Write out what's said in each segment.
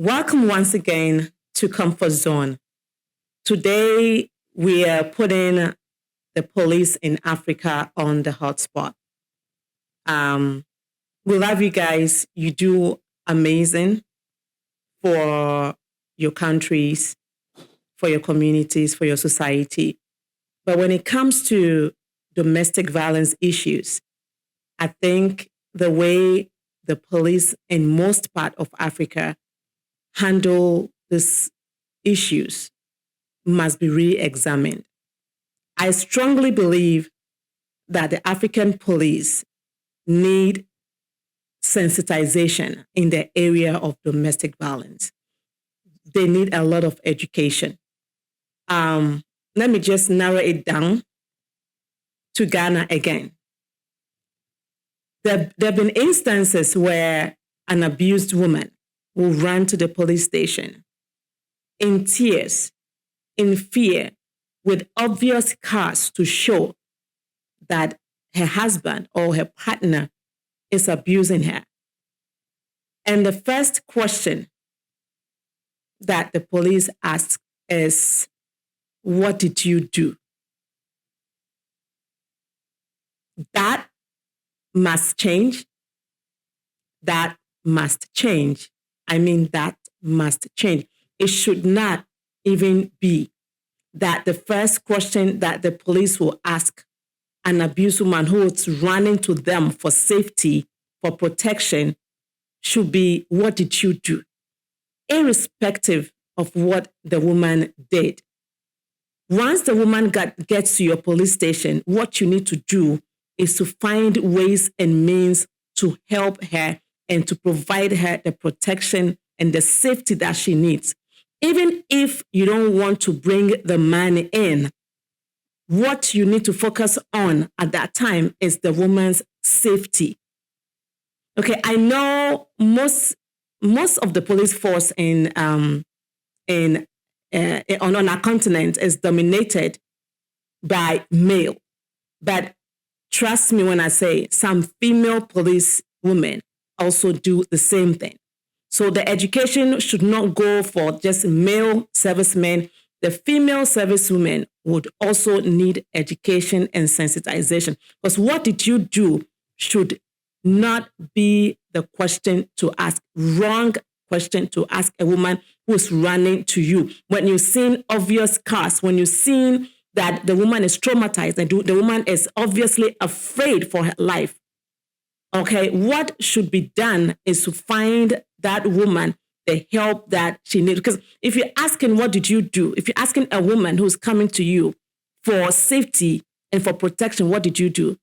Welcome once again to Comfort Zone. Today, we are putting the police in Africa on the hotspot. We love you guys. You do amazing for your countries, for your communities, for your society. But when it comes to domestic violence issues, I think the way the police in most part of Africa handle these issues must be re-examined. I strongly believe that the African police need sensitization in the area of domestic violence. They need a lot of education. Let me just narrow it down to Ghana again. There have been instances where an abused woman will run to the police station in tears, in fear, with obvious scars to show that her husband or her partner is abusing her. And the first question that the police ask is, what did you do? That must change. That must change. I mean, that must change. It should not even be that the first question that the police will ask an abused woman who is running to them for safety, for protection, should be, what did you do? Irrespective of what the woman did. Once the woman gets to your police station, what you need to do is to find ways and means to help her and to provide her the protection and the safety that she needs. Even if you don't want to bring the man in, what you need to focus on at that time is the woman's safety. Okay, I know most of the police force on our continent is dominated by male, but trust me when I say some female police women also do the same thing. So the education should not go for just male servicemen. The female servicewomen would also need education and sensitization. Because what did you do should not be the question to ask, wrong question to ask a woman who's running to you. When you've seen obvious scars, when you've seen that the woman is traumatized and the woman is obviously afraid for her life. Okay, what should be done is to find that woman the help that she needs. Because if you're asking, what did you do? If you're asking a woman who's coming to you for safety and for protection, what did you do?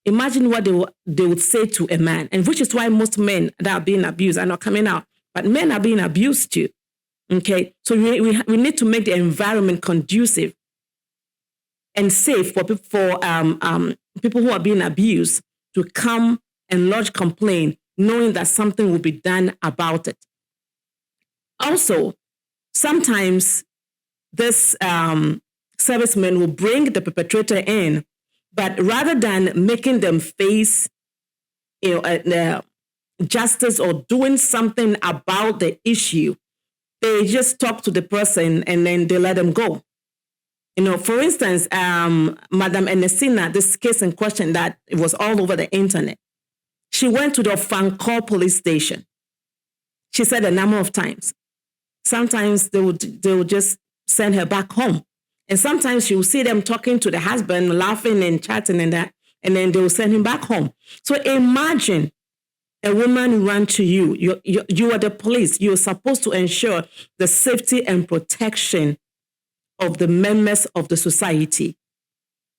Imagine what they would say to a man, and which is why most men that are being abused are not coming out, but men are being abused too. Okay, so we need to make the environment conducive and safe for people who are being abused to come and lodge complaint, knowing that something will be done about it. Also, sometimes this serviceman will bring the perpetrator in, but rather than making them face justice or doing something about the issue, they just talk to the person and then they let them go. For instance, Madam Enesina, this case in question that it was all over the internet, she went to the Fankor police station. She said a number of times. Sometimes they would just send her back home. And sometimes you will see them talking to the husband, laughing and chatting and that, and then they will send him back home. So imagine a woman run to you. You are the police. You're supposed to ensure the safety and protection of the members of the society.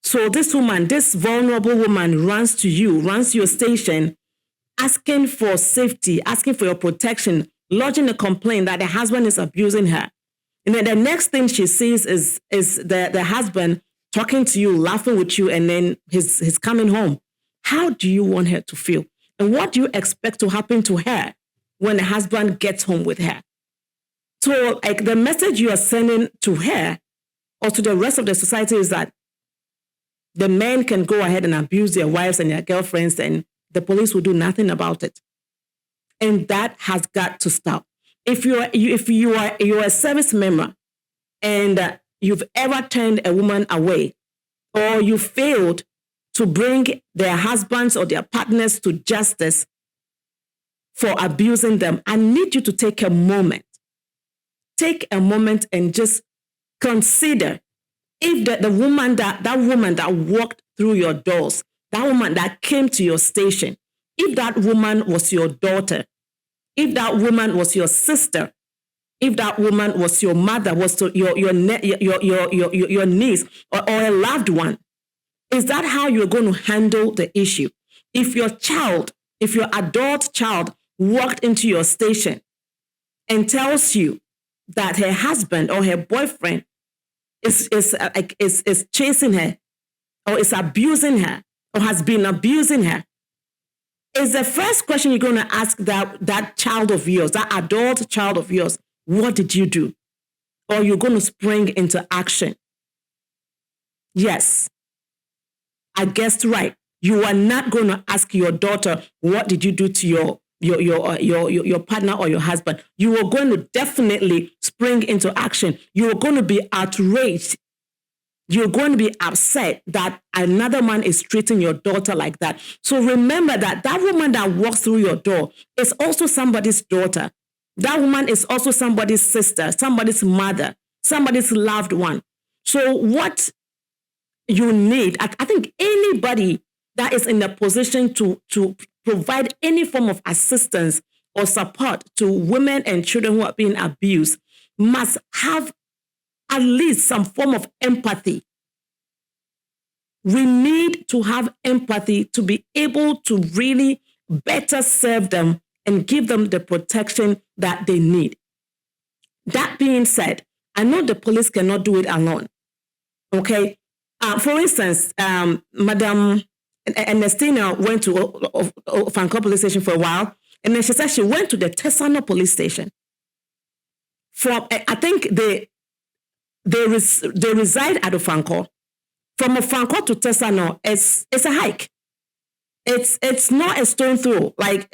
So this woman, this vulnerable woman runs to you, runs to your station, asking for safety, asking for your protection, lodging a complaint that the husband is abusing her. And then the next thing she sees is the husband talking to you, laughing with you, and then he's coming home. How do you want her to feel? And what do you expect to happen to her when the husband gets home with her? So like the message you are sending to her or to the rest of the society is that the men can go ahead and abuse their wives and their girlfriends and the police will do nothing about it. And that has got to stop. If you're a service member and you've ever turned a woman away, or you failed to bring their husbands or their partners to justice for abusing them, I need you to take a moment. Take a moment and just consider if the woman that walked through your doors, that woman that came to your station, if that woman was your daughter, if that woman was your sister, if that woman was your mother, was your niece or a loved one, is that how you're going to handle the issue? If your adult child walked into your station and tells you that her husband or her boyfriend is chasing her or is abusing her or has been abusing her, is the first question you're going to ask that child of yours, that adult child of yours, what did you do? Or you're going to spring into action? Yes, I guessed right. You are not going to ask your daughter, what did you do to your partner or your husband? You are going to definitely spring into action. You are going to be outraged. You're going to be upset that another man is treating your daughter like that. So remember that woman that walks through your door is also somebody's daughter. That woman is also somebody's sister, somebody's mother, somebody's loved one. So what you need, I think anybody that is in a position to provide any form of assistance or support to women and children who are being abused must have at least some form of empathy. We need to have empathy to be able to really better serve them and give them the protection that they need. That being said, I know the police cannot do it alone. Okay? For instance, Madam Ernestina went to Ofankor police station for a while, and then she said she went to the Tesano police station. I think they reside at Ofankor. From Ofankor to Tesano, it's a hike. It's not a stone throw. Like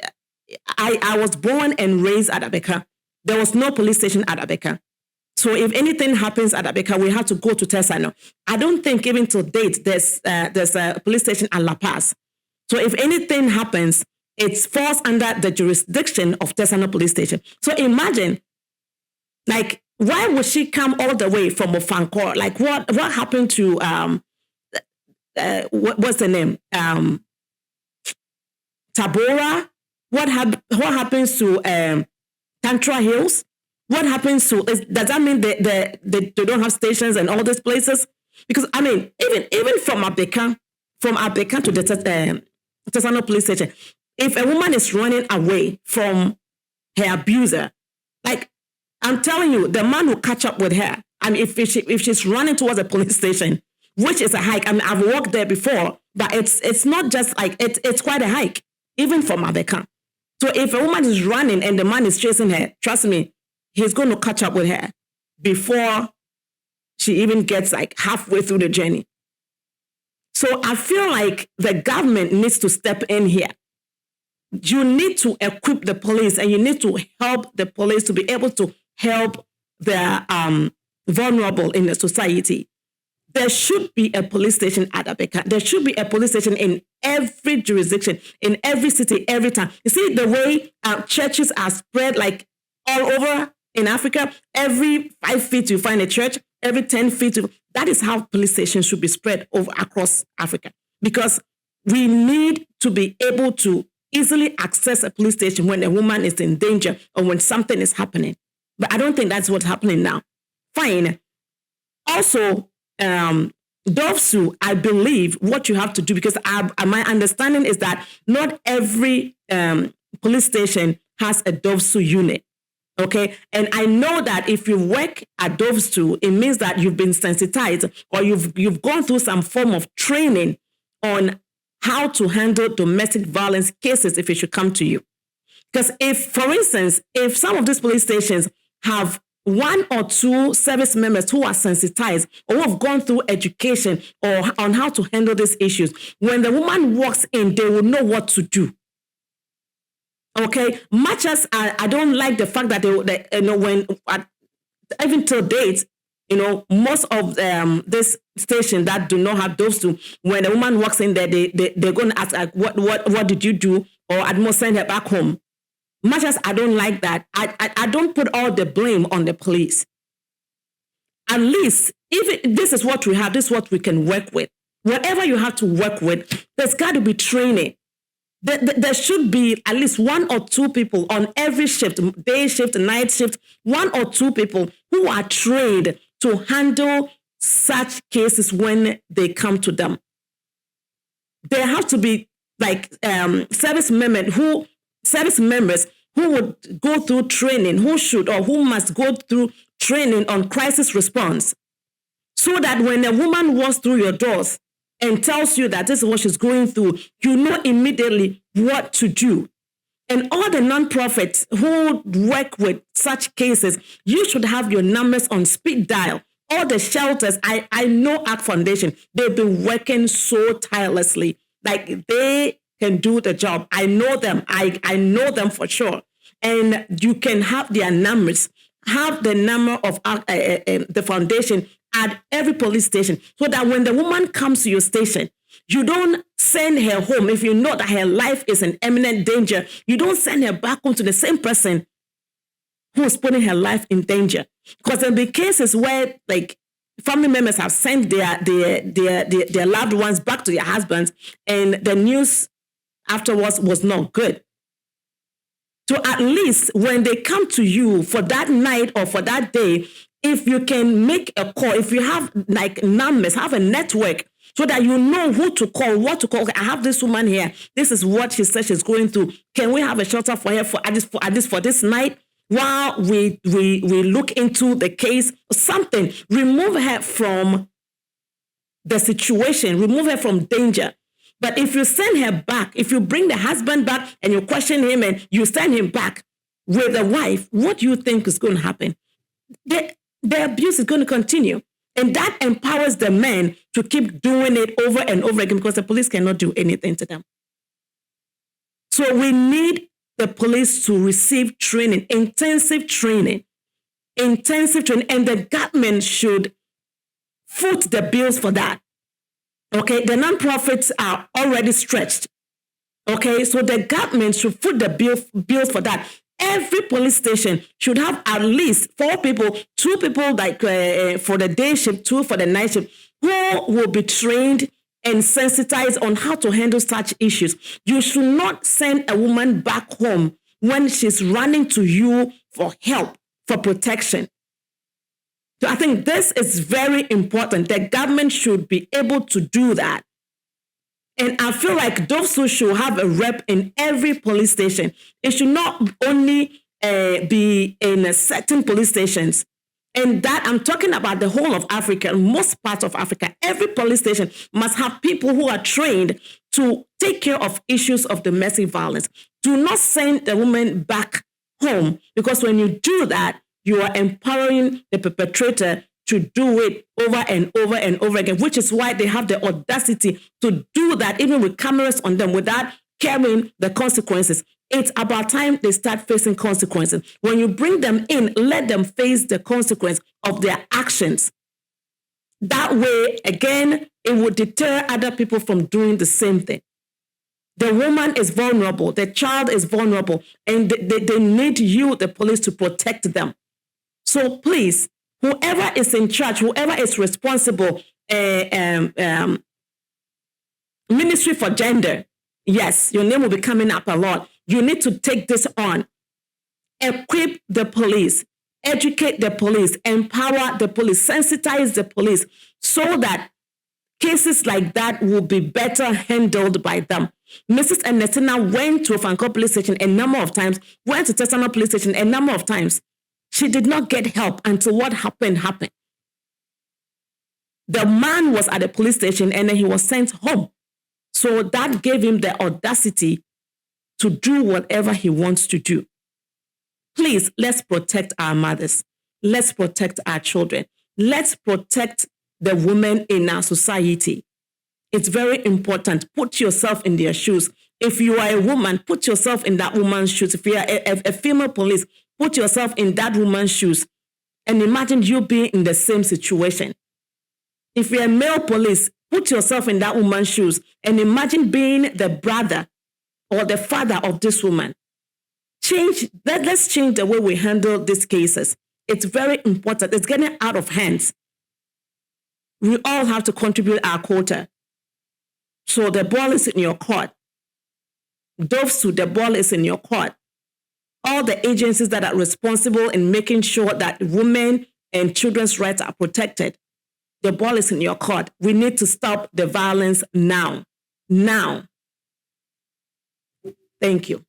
I was born and raised at Abeka. There was no police station at Abeka. So if anything happens at Abeka, we have to go to Tesano. I don't think even to date there's a police station at La Paz. So if anything happens, it falls under the jurisdiction of Tesano police station. So imagine, like, why would she come all the way from Ofankor? Like, what happened to what's the name? Tabora? What happens to Tantra Hills? What happens to, does that mean they don't have stations and all these places? Because, I mean, even from Abeka to the Tesano police station, if a woman is running away from her abuser, like, I'm telling you, the man will catch up with her. I mean, if she's running towards a police station, which is a hike. I mean, I've walked there before, but it's not just like, it's quite a hike, even from Abeka. So if a woman is running and the man is chasing her, trust me, he's going to catch up with her before she even gets like halfway through the journey. So I feel like the government needs to step in here. You need to equip the police and you need to help the police to be able to help the vulnerable in the society. There should be a police station at Abeka. There should be a police station in every jurisdiction, in every city, every town. You see the way churches are spread like all over in Africa. Every 5 feet you find a church. Every 10 feet, that is how police stations should be spread over across Africa. Because we need to be able to easily access a police station when a woman is in danger or when something is happening. But I don't think that's what's happening now. Fine. Also, Dovsu, I believe what you have to do, because my understanding is that not every police station has a Dovsu unit. Okay. And I know that if you work at Dovsu, it means that you've been sensitized or you've gone through some form of training on how to handle domestic violence cases if it should come to you. Because if, for instance, if some of these police stations have one or two service members who are sensitized or who have gone through education or on how to handle these issues, when the woman walks in, they will know what to do. Okay, much as I don't like the fact that when even till date, most of this station that do not have those two, when a woman walks in there, they're going to ask like, what did you do, or I'd more send her back home. Much as I don't like that, I don't put all the blame on the police. At least if this is what we have, this is what we can work with. Whatever you have to work with, there's got to be training. There should be at least 1 or 2 people on every shift, day shift, night shift, 1 or 2 people who are trained to handle such cases when they come to them. There have to be like service members who would go through training, who must go through training on crisis response, so that when a woman walks through your doors and tells you that this is what she's going through, you know immediately what to do. And all the nonprofits who work with such cases, you should have your numbers on speed dial. All the shelters, I know ACT Foundation, they've been working so tirelessly. Like, they can do the job. I know them. I know them for sure. And you can have their numbers, have the number of the foundation at every police station, so that when the woman comes to your station, you don't send her home. If you know that her life is in imminent danger, you don't send her back home to the same person who is putting her life in danger. Because there will be cases where, like, family members have sent their loved ones back to their husbands, and the news afterwards was not good. So at least when they come to you for that night or for that day, if you can make a call, if you have like numbers, have a network, so that you know who to call, what to call. Okay, I have this woman here. This is what she says she's going through. Can we have a shelter for her for this night while we look into the case? Something. Remove her from the situation. Remove her from danger. But if you send her back, if you bring the husband back and you question him and you send him back with a wife, what do you think is going to happen? The abuse is going to continue. And that empowers the men to keep doing it over and over again, because the police cannot do anything to them. So we need the police to receive training, intensive training, and the government should foot the bills for that. Okay, the nonprofits are already stretched. Okay, so the government should foot the bills for that. Every police station should have at least 4 people, 2 people like for the day shift, 2 for the night shift, who will be trained and sensitized on how to handle such issues. You should not send a woman back home when she's running to you for help, for protection. So I think this is very important. The government should be able to do that. And I feel like those who should have a rep in every police station. It should not only be in certain police stations. And that I'm talking about the whole of Africa, most parts of Africa. Every police station must have people who are trained to take care of issues of domestic violence. Do not send the woman back home, because when you do that, you are empowering the perpetrator to do it over and over and over again, which is why they have the audacity to do that, even with cameras on them, without caring the consequences. It's about time they start facing consequences. When you bring them in, let them face the consequence of their actions. That way, again, it would deter other people from doing the same thing. The woman is vulnerable, the child is vulnerable, and they need you, the police, to protect them. So please, whoever is in charge, whoever is responsible, Ministry for Gender, yes, your name will be coming up a lot. You need to take this on. Equip the police, educate the police, empower the police, sensitize the police, so that cases like that will be better handled by them. Mrs. Ernestina went to Ofanko police station a number of times, went to Tesano police station a number of times. She did not get help until what happened. The man was at the police station and then he was sent home. So that gave him the audacity to do whatever he wants to do. Please, let's protect our mothers. Let's protect our children. Let's protect the women in our society. It's very important. Put yourself in their shoes. If you are a woman, put yourself in that woman's shoes. If you are a female police, put yourself in that woman's shoes and imagine you being in the same situation. If you're a male police, put yourself in that woman's shoes and imagine being the brother or the father of this woman. Let's change the way we handle these cases. It's very important. It's getting out of hands. We all have to contribute our quota. So the ball is in your court. Dovsu, the ball is in your court. All the agencies that are responsible in making sure that women and children's rights are protected, the ball is in your court. We need to stop the violence now. Now. Thank you.